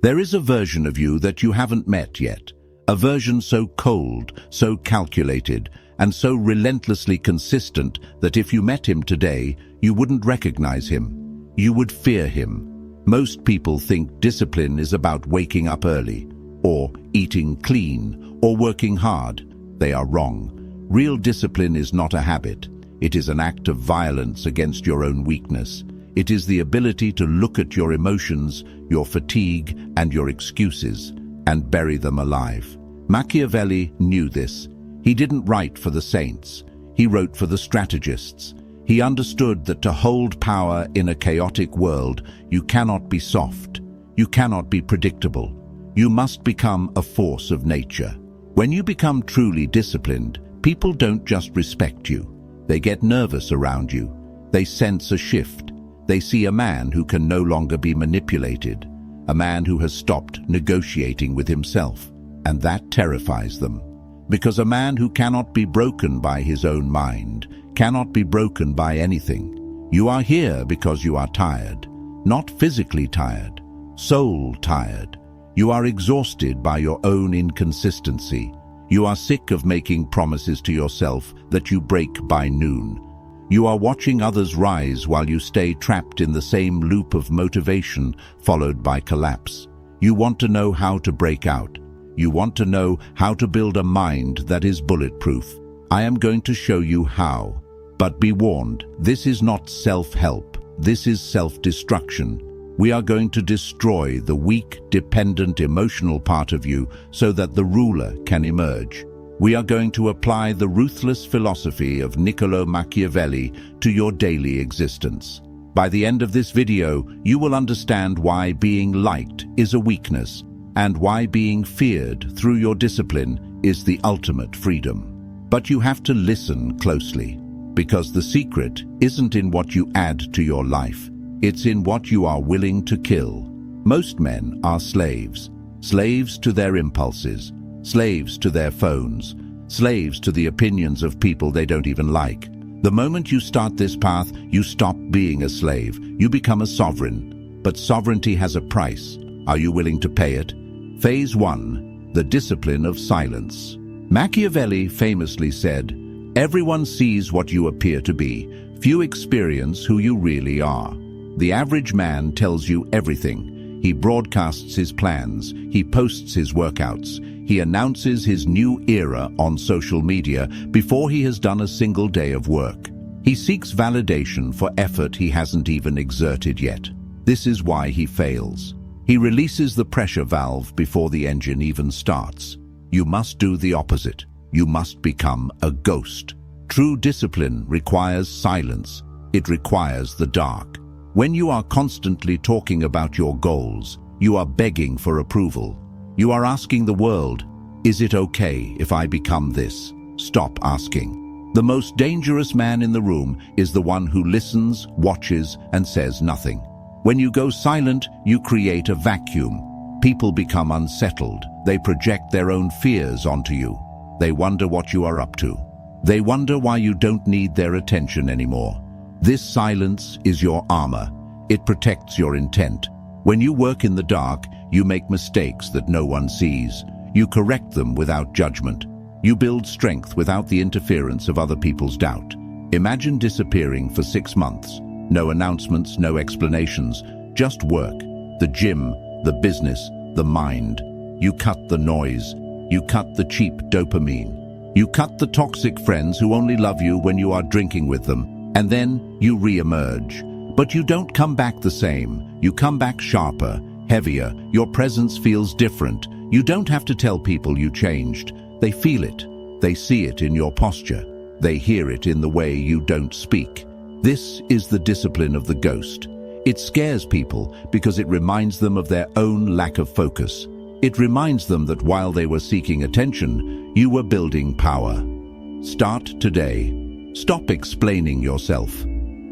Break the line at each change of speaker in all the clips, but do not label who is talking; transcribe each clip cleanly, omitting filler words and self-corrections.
There is a version of you that you haven't met yet, a version so cold, so calculated, and so relentlessly consistent that if you met him today, you wouldn't recognize him. You would fear him. Most people think discipline is about waking up early, or eating clean, or working hard. They are wrong. Real discipline is not a habit. It is an act of violence against your own weakness. It is the ability to look at your emotions, your fatigue, and your excuses, and bury them alive. Machiavelli knew this. He didn't write for the saints. He wrote for the strategists. He understood that to hold power in a chaotic world, you cannot be soft. You cannot be predictable. You must become a force of nature. When you become truly disciplined, people don't just respect you. They get nervous around you. They sense a shift. They see a man who can no longer be manipulated, a man who has stopped negotiating with himself, and that terrifies them. Because a man who cannot be broken by his own mind cannot be broken by anything. You are here because you are tired, not physically tired, soul tired. You are exhausted by your own inconsistency. You are sick of making promises to yourself that you break by noon. You are watching others rise while you stay trapped in the same loop of motivation followed by collapse. You want to know how to break out. You want to know how to build a mind that is bulletproof. I am going to show you how. But be warned, this is not self-help. This is self-destruction. We are going to destroy the weak, dependent, emotional part of you so that the ruler can emerge. We are going to apply the ruthless philosophy of Niccolò Machiavelli to your daily existence. By the end of this video, you will understand why being liked is a weakness and why being feared through your discipline is the ultimate freedom. But you have to listen closely, because the secret isn't in what you add to your life. It's in what you are willing to kill. Most men are slaves. Slaves to their impulses. Slaves to their phones. Slaves to the opinions of people they don't even like. The moment you start this path, you stop being a slave. You become a sovereign. But sovereignty has a price. Are you willing to pay it? Phase 1. The discipline of silence. Machiavelli famously said, "Everyone sees what you appear to be. Few experience who you really are." The average man tells you everything. He broadcasts his plans. He posts his workouts. He announces his new era on social media before he has done a single day of work. He seeks validation for effort he hasn't even exerted yet. This is why he fails. He releases the pressure valve before the engine even starts. You must do the opposite. You must become a ghost. True discipline requires silence. It requires the dark. When you are constantly talking about your goals, you are begging for approval. You are asking the world, "Is it okay if I become this?" Stop asking. The most dangerous man in the room is the one who listens, watches, and says nothing. When you go silent, you create a vacuum. People become unsettled. They project their own fears onto you. They wonder what you are up to. They wonder why you don't need their attention anymore. This silence is your armor. It protects your intent. When you work in the dark, you make mistakes that no one sees. You correct them without judgment. You build strength without the interference of other people's doubt. Imagine disappearing for 6 months. No announcements, no explanations, just work. The gym, the business, the mind. You cut the noise. You cut the cheap dopamine. You cut the toxic friends who only love you when you are drinking with them. And then you re-emerge. But you don't come back the same. You come back sharper, heavier. Your presence feels different. You don't have to tell people you changed. They feel it. They see it in your posture. They hear it in the way you don't speak. This is the discipline of the ghost. It scares people because it reminds them of their own lack of focus. It reminds them that while they were seeking attention, you were building power. Start today. Stop explaining yourself.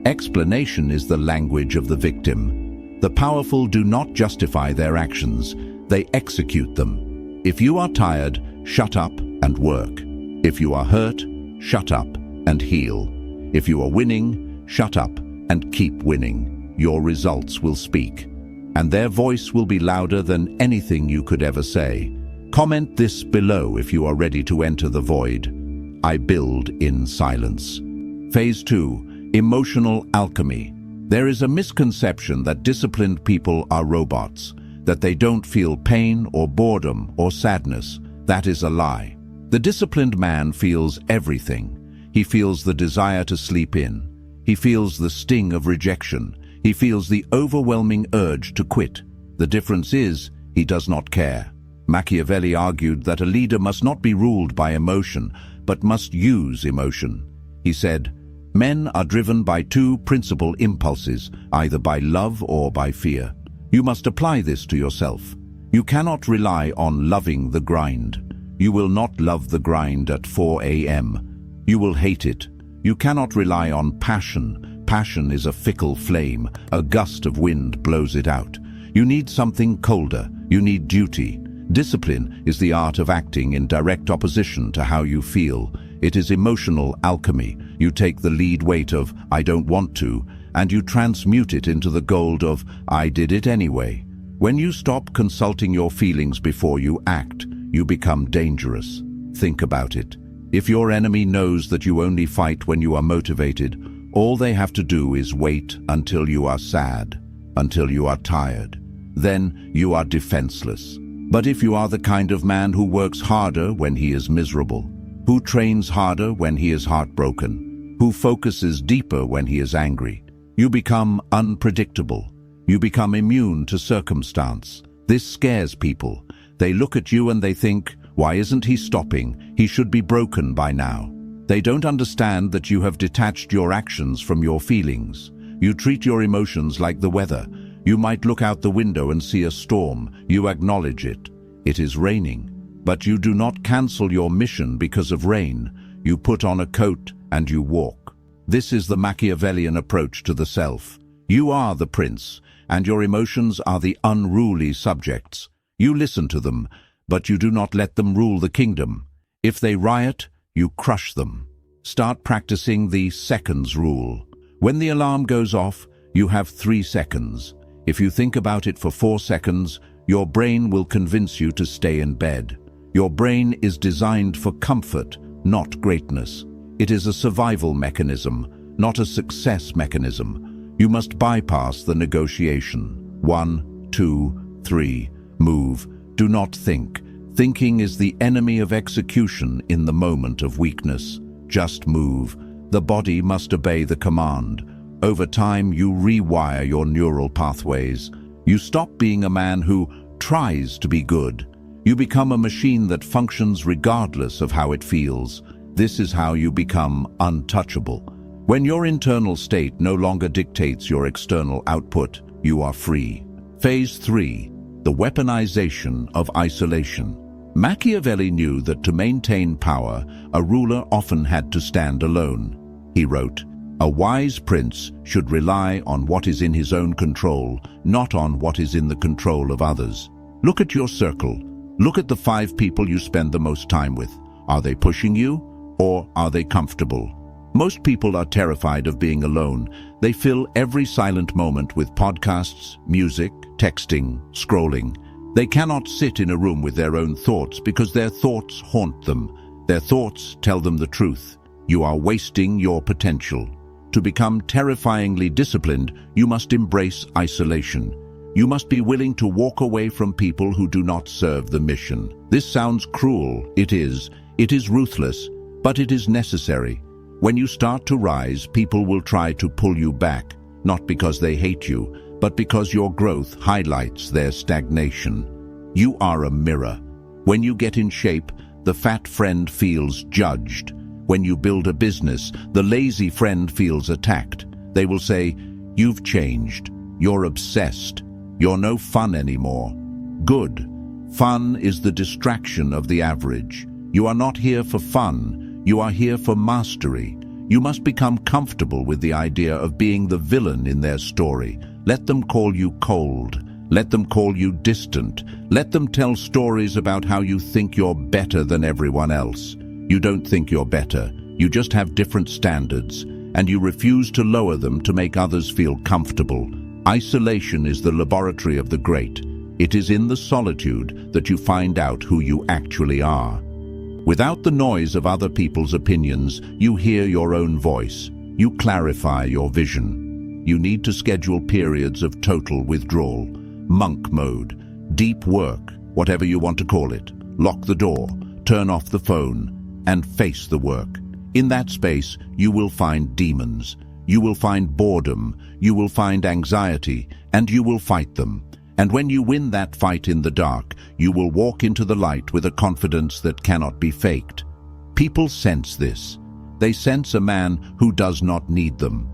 Explanation is the language of the victim. The powerful do not justify their actions. They execute them. If you are tired, shut up and work. If you are hurt, shut up and heal. If you are winning, shut up and keep winning. Your results will speak. and their voice will be louder than anything you could ever say. Comment this below if you are ready to enter the void. I build in silence. Phase 2. Emotional alchemy. There is a misconception that disciplined people are robots, that they don't feel pain or boredom or sadness. That is a lie. The disciplined man feels everything. He feels the desire to sleep in. He feels the sting of rejection. He feels the overwhelming urge to quit. The difference is, he does not care. Machiavelli argued that a leader must not be ruled by emotion, but must use emotion. He said, "Men are driven by two principal impulses, either by love or by fear. You must apply this to yourself. You cannot rely on loving the grind. You will not love the grind at 4 a.m. You will hate it. You cannot rely on passion. Passion is a fickle flame. A gust of wind blows it out. You need something colder. You need duty. Discipline is the art of acting in direct opposition to how you feel. It is emotional alchemy. You take the lead weight of "I don't want to," and you transmute it into the gold of "I did it anyway." When you stop consulting your feelings before you act, you become dangerous. Think about it. If your enemy knows that you only fight when you are motivated, all they have to do is wait until you are sad, until you are tired. Then you are defenseless. But if you are the kind of man who works harder when he is miserable, who trains harder when he is heartbroken, who focuses deeper when he is angry, you become unpredictable. You become immune to circumstance. This scares people. They look at you and they think, "Why isn't he stopping? He should be broken by now." They don't understand that you have detached your actions from your feelings. You treat your emotions like the weather. You might look out the window and see a storm. You acknowledge it. It is raining. But you do not cancel your mission because of rain. You put on a coat and you walk. This is the Machiavellian approach to the self. You are the prince, and your emotions are the unruly subjects. You listen to them, but you do not let them rule the kingdom. If they riot, you crush them. Start practicing the seconds rule. When the alarm goes off, you have 3 seconds. If you think about it for 4 seconds, your brain will convince you to stay in bed. Your brain is designed for comfort, not greatness. It is a survival mechanism, not a success mechanism. You must bypass the negotiation. 1, 2, 3. Move. Do not think. Thinking is the enemy of execution in the moment of weakness. Just move. The body must obey the command. Over time, you rewire your neural pathways. You stop being a man who tries to be good. You become a machine that functions regardless of how it feels. This is how you become untouchable. When your internal state no longer dictates your external output, you are free. Phase 3. The weaponization of isolation. Machiavelli knew that to maintain power, a ruler often had to stand alone. He wrote, "A wise prince should rely on what is in his own control, not on what is in the control of others." Look at your circle. Look at the 5 people you spend the most time with. Are they pushing you, or are they comfortable? Most people are terrified of being alone. They fill every silent moment with podcasts, music, texting, scrolling. They cannot sit in a room with their own thoughts because their thoughts haunt them. Their thoughts tell them the truth. You are wasting your potential. To become terrifyingly disciplined, you must embrace isolation. You must be willing to walk away from people who do not serve the mission. This sounds cruel. It is. It is ruthless, but it is necessary. When you start to rise, people will try to pull you back, not because they hate you, but because your growth highlights their stagnation. You are a mirror. When you get in shape, the fat friend feels judged. When you build a business, the lazy friend feels attacked. They will say, "You've changed. You're obsessed. You're no fun anymore." Good. Fun is the distraction of the average. You are not here for fun. You are here for mastery. You must become comfortable with the idea of being the villain in their story. Let them call you cold. Let them call you distant. Let them tell stories about how you think you're better than everyone else. You don't think you're better. You just have different standards, and you refuse to lower them to make others feel comfortable. Isolation is the laboratory of the great. It is in the solitude that you find out who you actually are. Without the noise of other people's opinions, you hear your own voice. You clarify your vision. You need to schedule periods of total withdrawal, monk mode, deep work, whatever you want to call it. Lock the door, turn off the phone, and face the work. In that space, you will find demons. You will find boredom. You will find anxiety, and you will fight them. And when you win that fight in the dark, you will walk into the light with a confidence that cannot be faked. People sense this. They sense a man who does not need them.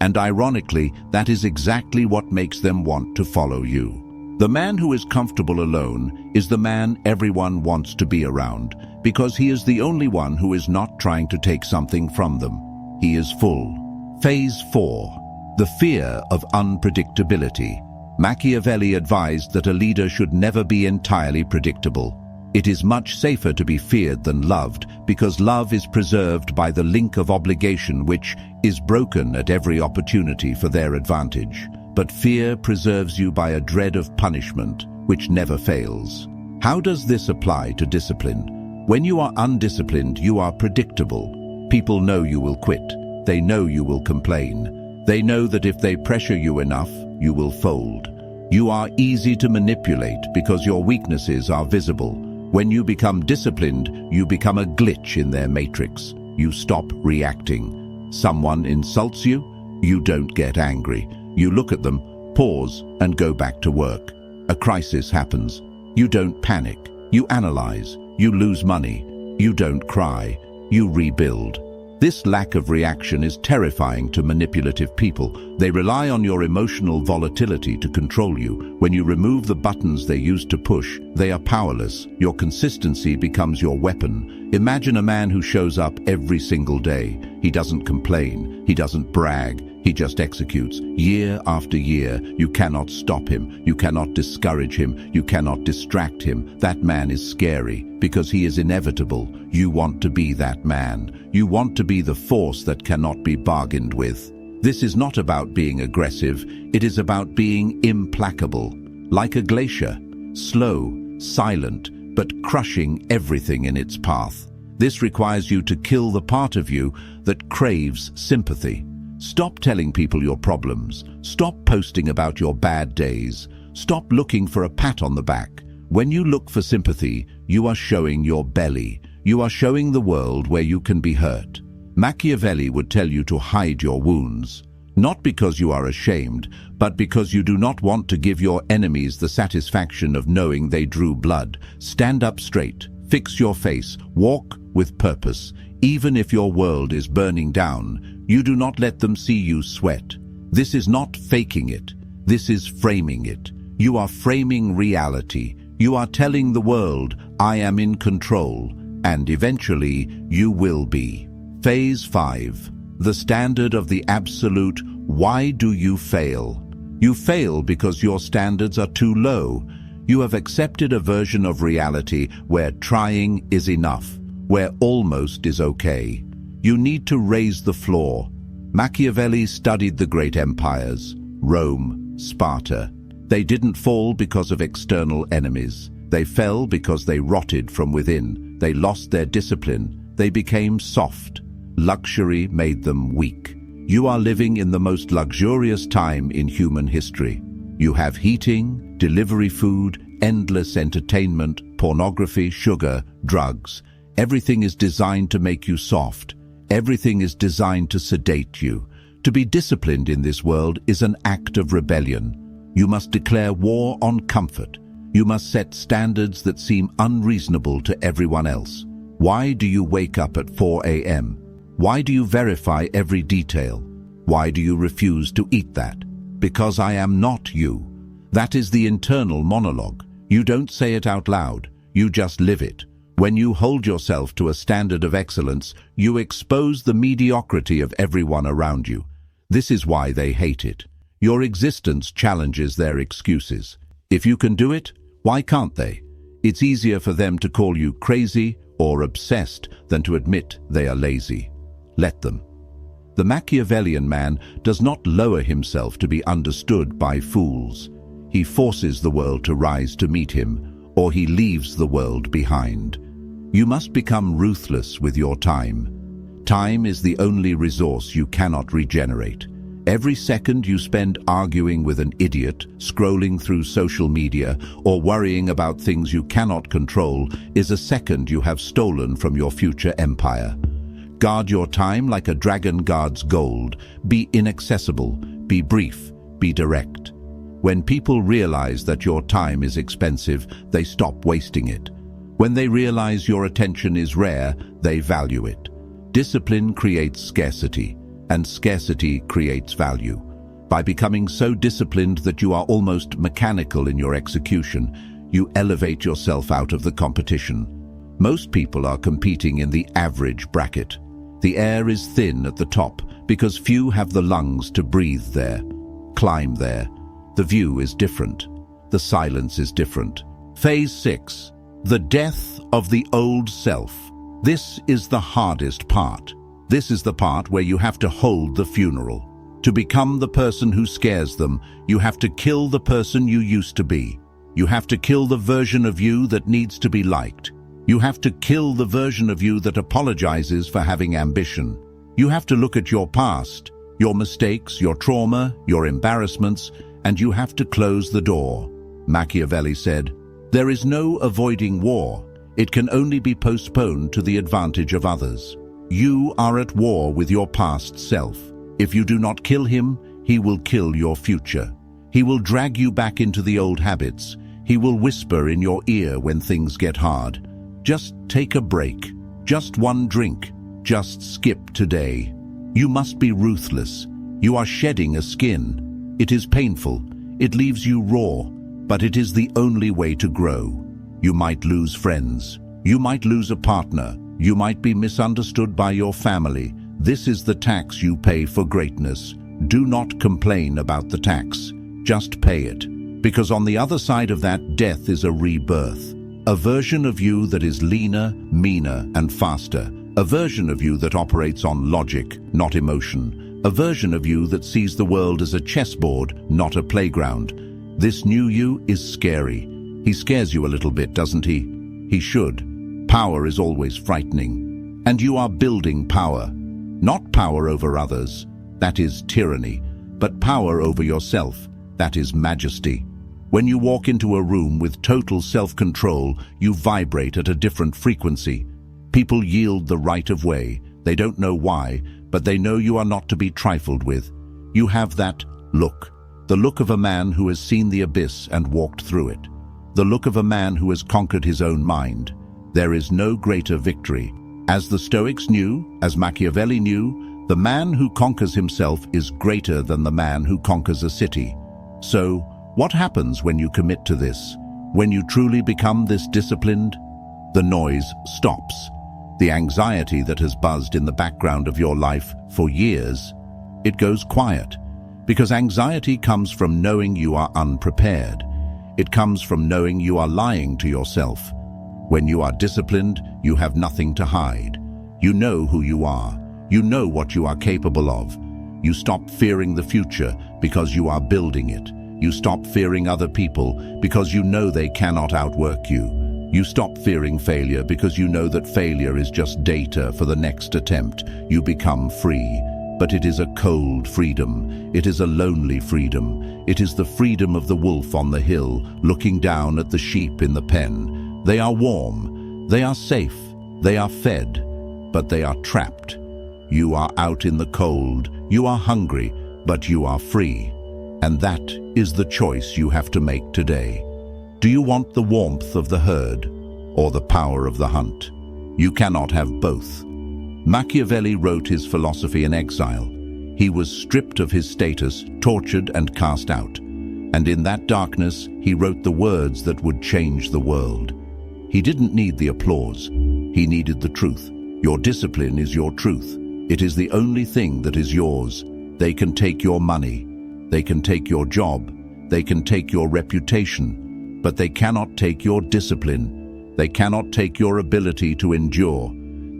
And ironically, that is exactly what makes them want to follow you. The man who is comfortable alone is the man everyone wants to be around, because he is the only one who is not trying to take something from them. He is full. Phase 4. The fear of unpredictability. Machiavelli advised that a leader should never be entirely predictable. It is much safer to be feared than loved, because love is preserved by the link of obligation which is broken at every opportunity for their advantage. But fear preserves you by a dread of punishment, which never fails. How does this apply to discipline? When you are undisciplined, you are predictable. People know you will quit. They know you will complain. They know that if they pressure you enough, you will fold. You are easy to manipulate because your weaknesses are visible. When you become disciplined, you become a glitch in their matrix. You stop reacting. Someone insults you, you don't get angry. You look at them, pause, and go back to work. A crisis happens. You don't panic. You analyze. You lose money. You don't cry. You rebuild. This lack of reaction is terrifying to manipulative people. They rely on your emotional volatility to control you. When you remove the buttons they used to push, they are powerless. Your consistency becomes your weapon. Imagine a man who shows up every single day. He doesn't complain. He doesn't brag. He just executes. Year after year, you cannot stop him. You cannot discourage him. You cannot distract him. That man is scary because he is inevitable. You want to be that man. You want to be the force that cannot be bargained with. This is not about being aggressive. It is about being implacable. Like a glacier, slow, silent, but crushing everything in its path. This requires you to kill the part of you that craves sympathy. Stop telling people your problems. Stop posting about your bad days. Stop looking for a pat on the back. When you look for sympathy, you are showing your belly. You are showing the world where you can be hurt. Machiavelli would tell you to hide your wounds, not because you are ashamed, but because you do not want to give your enemies the satisfaction of knowing they drew blood. Stand up straight, fix your face, walk with purpose. Even if your world is burning down, you do not let them see you sweat. This is not faking it. This is framing it. You are framing reality. You are telling the world, I am in control, and eventually you will be. Phase 5. The standard of the absolute. Why do you fail? You fail because your standards are too low. You have accepted a version of reality where trying is enough, where almost is okay. You need to raise the floor. Machiavelli studied the great empires, Rome, Sparta. They didn't fall because of external enemies. They fell because they rotted from within. They lost their discipline. They became soft. Luxury made them weak. You are living in the most luxurious time in human history. You have heating, delivery food, endless entertainment, pornography, sugar, drugs. Everything is designed to make you soft. Everything is designed to sedate you. To be disciplined in this world is an act of rebellion. You must declare war on comfort. You must set standards that seem unreasonable to everyone else. Why do you wake up at 4 a.m.? Why do you verify every detail? Why do you refuse to eat that? Because I am not you. That is the internal monologue. You don't say it out loud. You just live it. When you hold yourself to a standard of excellence, you expose the mediocrity of everyone around you. This is why they hate it. Your existence challenges their excuses. If you can do it, why can't they? It's easier for them to call you crazy or obsessed than to admit they are lazy. Let them. The Machiavellian man does not lower himself to be understood by fools. He forces the world to rise to meet him, or he leaves the world behind. You must become ruthless with your time. Time is the only resource you cannot regenerate. Every second you spend arguing with an idiot, scrolling through social media, or worrying about things you cannot control is a second you have stolen from your future empire. Guard your time like a dragon guards gold. Be inaccessible, be brief, be direct. When people realize that your time is expensive, they stop wasting it. When they realize your attention is rare, they value it. Discipline creates scarcity, and scarcity creates value. By becoming so disciplined that you are almost mechanical in your execution, you elevate yourself out of the competition. Most people are competing in the average bracket. The air is thin at the top because few have the lungs to breathe there, climb there. The view is different. The silence is different. Phase 6. The death of the old self. This is the hardest part. This is the part where you have to hold the funeral. To become the person who scares them, you have to kill the person you used to be. You have to kill the version of you that needs to be liked. You have to kill the version of you that apologizes for having ambition. You have to look at your past, your mistakes, your trauma, your embarrassments, and you have to close the door. Machiavelli said, "There is no avoiding war. It can only be postponed to the advantage of others." You are at war with your past self. If you do not kill him, he will kill your future. He will drag you back into the old habits. He will whisper in your ear when things get hard. Just take a break. Just one drink. Just skip today. You must be ruthless. You are shedding a skin. It is painful. It leaves you raw, but it is the only way to grow. You might lose friends. You might lose a partner. You might be misunderstood by your family. This is the tax you pay for greatness. Do not complain about the tax. Just pay it. Because on the other side of that, death is a rebirth. A version of you that is leaner, meaner, and faster. A version of you that operates on logic, not emotion. A version of you that sees the world as a chessboard, not a playground. This new you is scary. He scares you a little bit, doesn't he? He should. Power is always frightening. And you are building power. Not power over others, that is tyranny, but power over yourself, that is majesty. When you walk into a room with total self-control, you vibrate at a different frequency. People yield the right of way. They don't know why, but they know you are not to be trifled with. You have that look. The look of a man who has seen the abyss and walked through it. The look of a man who has conquered his own mind. There is no greater victory. As the Stoics knew, as Machiavelli knew, the man who conquers himself is greater than the man who conquers a city. So, what happens when you commit to this? When you truly become this disciplined? The noise stops. The anxiety that has buzzed in the background of your life for years, it goes quiet. Because anxiety comes from knowing you are unprepared. It comes from knowing you are lying to yourself. When you are disciplined, you have nothing to hide. You know who you are. You know what you are capable of. You stop fearing the future because you are building it. You stop fearing other people because you know they cannot outwork you. You stop fearing failure because you know that failure is just data for the next attempt. You become free. But it is a cold freedom. It is a lonely freedom. It is the freedom of the wolf on the hill, looking down at the sheep in the pen. They are warm. They are safe. They are fed. But they are trapped. You are out in the cold. You are hungry, but you are free. And that is the choice you have to make today. Do you want the warmth of the herd or the power of the hunt? You cannot have both. Machiavelli wrote his philosophy in exile. He was stripped of his status, tortured and cast out. And in that darkness, he wrote the words that would change the world. He didn't need the applause. He needed the truth. Your discipline is your truth. It is the only thing that is yours. They can take your money. They can take your job. They can take your reputation. But they cannot take your discipline. They cannot take your ability to endure.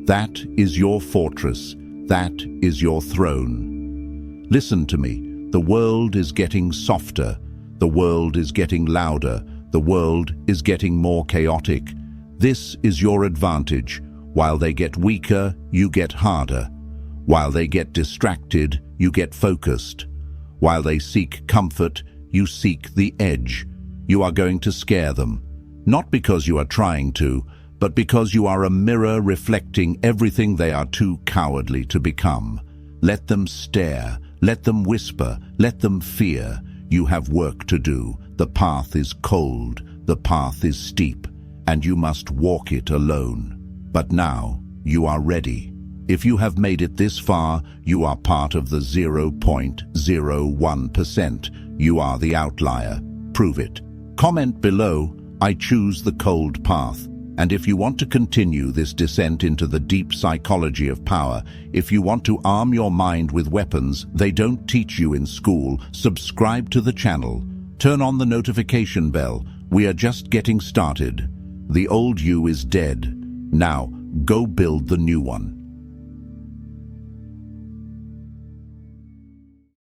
That is your fortress. That is your throne. Listen to me. The world is getting softer. The world is getting louder. The world is getting more chaotic. This is your advantage. While they get weaker, you get harder. While they get distracted, you get focused. While they seek comfort, you seek the edge. You are going to scare them. Not because you are trying to, but because you are a mirror reflecting everything they are too cowardly to become. Let them stare. Let them whisper. Let them fear. You have work to do. The path is cold. The path is steep. And you must walk it alone. But now, you are ready. If you have made it this far, you are part of the 0.01%. You are the outlier. Prove it. Comment below, I choose the cold path. And if you want to continue this descent into the deep psychology of power, if you want to arm your mind with weapons they don't teach you in school, subscribe to the channel. Turn on the notification bell. We are just getting started. The old you is dead. Now, go build the new one.